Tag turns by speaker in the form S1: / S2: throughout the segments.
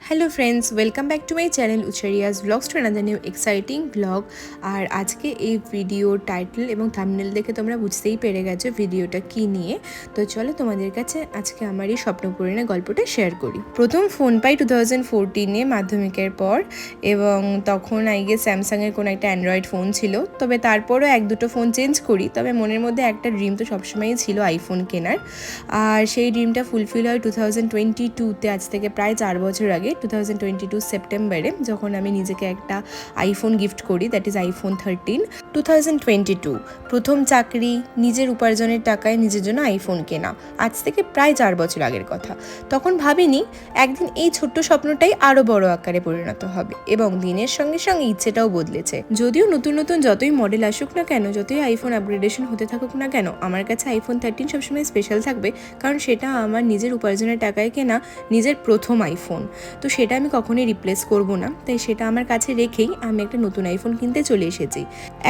S1: Hello friends, welcome back to my channel उचरियाज vlogs to another new exciting blog. আর আজকে এই video title এবং থাম্বনেল দেখে তোমরা বুঝতেই পেরে গেছো ভিডিওটা কি নিয়ে। তো চলো তোমাদের কাছে আজকে আমার এই স্বপ্নপূরণের গল্পটা শেয়ার করি। প্রথম ফোন পাই 2014-এ মাধ্যমিকের পর, এবং তখন আইগে স্যামসাংয়ের কোনো একটা অ্যান্ড্রয়েড ফোন ছিল। তবে তারপরও এক দুটো ফোন চেঞ্জ করি, তবে মনের মধ্যে একটা ড্রিম তো সবসময়ই ছিল আইফোন কেনার। আর সেই ড্রিমটা ফুলফিল হয় 2022-তে, আজ থেকে প্রায় 4 বছর আগে 2022 সেপ্টেম্বরে, যখন আমি নিজেকে একটা আইফোন গিফট করি, দ্যাট ইজ আইফোন 13। 2022 প্রথম চাকরি, নিজের উপার্জনের টাকায় নিজের জন্য আইফোন কেনা, আজ থেকে প্রায় 4 বছর আগের কথা। তখন ভাবিনি একদিন এই ছোট্ট স্বপ্নটাই আরও বড় আকারে পরিণত হবে, এবং দিনের সঙ্গে সঙ্গে ইচ্ছেটাও বদলেছে। যদিও নতুন নতুন যতই মডেল আসুক না কেন, যতই আইফোন আপগ্রেডেশন হতে থাকুক না কেন, আমার কাছে আইফোন 13 সবসময় স্পেশাল থাকবে, কারণ সেটা আমার নিজের উপার্জনের টাকায় কেনা নিজের প্রথম আইফোন। তো সেটা আমি কখনোই রিপ্লেস করব না, তাই সেটা আমার কাছে রেখেই আমি একটা নতুন আইফোন কিনতে চলে এসেছি।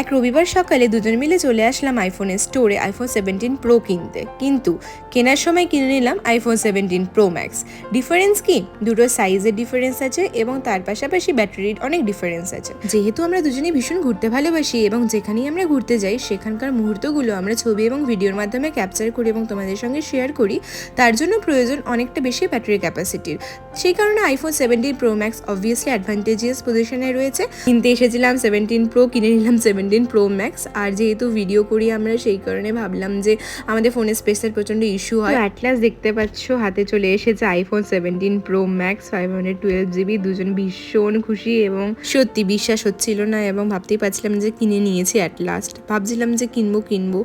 S1: এক রবিবার সকালে দুজন মিলে চলে আসলাম আইফোনের স্টোরে আইফোন 17 প্রো কিনতে, কিন্তু কেনার সময় কিনে নিলাম আইফোন 17 প্রো ম্যাক্স। ডিফারেন্স কি? দুটো সাইজের ডিফারেন্স আছে, এবং তার পাশাপাশি ব্যাটারির অনেক ডিফারেন্স আছে। যেহেতু আমরা দুজনেই ভীষণ ঘুরতে ভালোবাসি, এবং যেখানেই আমরা ঘুরতে যাই সেখানকার মুহূর্তগুলো আমরা ছবি এবং ভিডিওর মাধ্যমে ক্যাপচার করি এবং তোমাদের সঙ্গে শেয়ার করি, তার জন্য প্রয়োজন অনেকটা বেশি ব্যাটারি ক্যাপাসিটির। সেই কারণে iPhone 17 pro max obviously advantageous পজিশনে রয়েছে। কিনতে এসেছিলাম 17 প্রো, কিনে নিলাম 17 প্রো ম্যাক্স। আর যেহেতু ভিডিও করি আমরা, সেই কারণে ভাবলাম যে আমাদের ফোনের স্পেসের প্রচণ্ড ইস্যু হয়। অ্যাটলাস দেখতে পাচ্ছ হাতে চলে এসেছে আইফোন 17 প্রো ম্যাক্স 512GB। দুজন ভীষণ খুশি, এবং সত্যি বিশ্বাস হচ্ছিল না, এবং ভাবতেই পারছিলাম যে কিনে নিয়েছি অ্যাট লাস্ট। ভাবছিলাম যে কিনবো,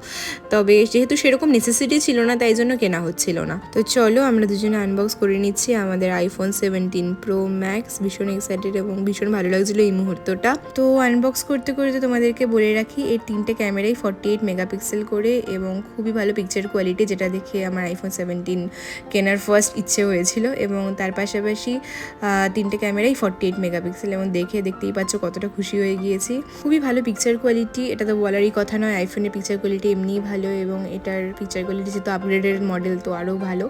S1: তবে যেহেতু সেরকম নেসেসিটি ছিল না, তাই জন্য কেনা হচ্ছিল না। তো চলো আমরা দুজনে আনবক্স করে নিচ্ছি আমাদের আইফোন 17 প্রো ম্যাক্স। ভীষণ এক্সাইটেড এবং ভীষণ ভালো লাগছিল এই মুহূর্তটা। তো আনবক্স করতে করতে তোমাদেরকে বলে রাখি, এই 3টে ক্যামেরাই 48 মেগাপিক্সেল করে, এবং খুবই ভালো পিকচার কোয়ালিটি, যেটা দেখে আমার আইফোন 17 কেনার ফার্স্ট ইচ্ছে হয়েছিল। এবং তার পাশাপাশি 3টে ক্যামেরাই 48 মেগাপিক্সেল, এবং দেখতেই পাচ্ছ কতটা খুশি হয়ে গিয়েছি। খুবই ভালো পিকচার কোয়ালিটি, এটা তো বলারই কথা নয়। আইফোনের পিকচার কোয়ালিটি এমনিই ভালো, এবং এটার পিকচার কোয়ালিটি যেহেতু আপগ্রেডেড মডেল, তো আরও ভালো।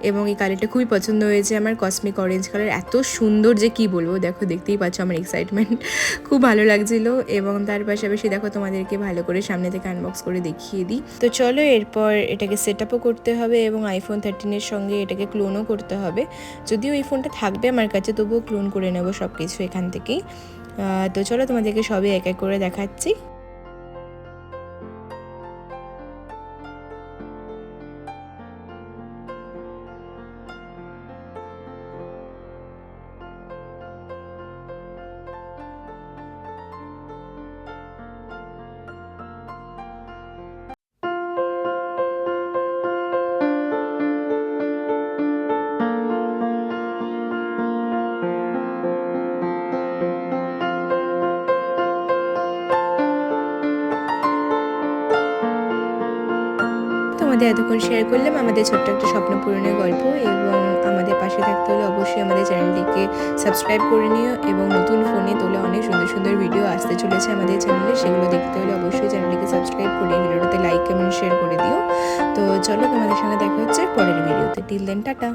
S1: এবং এই কালারটা খুবই পছন্দ হয়েছে আমার, কসমিক অরেঞ্জ কালার, এত সুন্দর যে কি বলবো। দেখতেই পাচ্ছ আমার এক্সাইটমেন্ট, খুব ভালো লাগছিল। এবং তার পাশাপাশি দেখো তোমাদেরকে ভালো করে সামনে থেকে আনবক্স করে দেখিয়ে দিই। তো চলো, এরপর এটাকে সেট আপও করতে হবে, এবং আইফোন 13-এর সঙ্গে এটাকে ক্লোনও করতে হবে। যদিও এই ফোনটা থাকবে আমার কাছে, তবুও ক্লোন করে নেবো সব কিছু এখান থেকেই। তো চলো তোমাদেরকে সবই এক এক করে দেখাচ্ছি। আমাদের এতক্ষণ শেয়ার করলাম আমাদের ছোট্ট একটা স্বপ্ন পূরণের গল্প, এবং আমাদের পাশে থাকতে হলে অবশ্যই আমাদের চ্যানেলটিকে সাবস্ক্রাইব করে নিও, এবং নতুন ফোনে তোলা অনেক সুন্দর সুন্দর ভিডিও আসতে চলেছে আমাদের চ্যানেলে, সেগুলো দেখতে হলে অবশ্যই চ্যানেলটিকে সাবস্ক্রাইব করে ভিডিওটাতে লাইক কমেন্ট শেয়ার করে দিও। তো চলো, তোমাদের সঙ্গে দেখা হচ্ছে পরের ভিডিওতে। Till then, tata.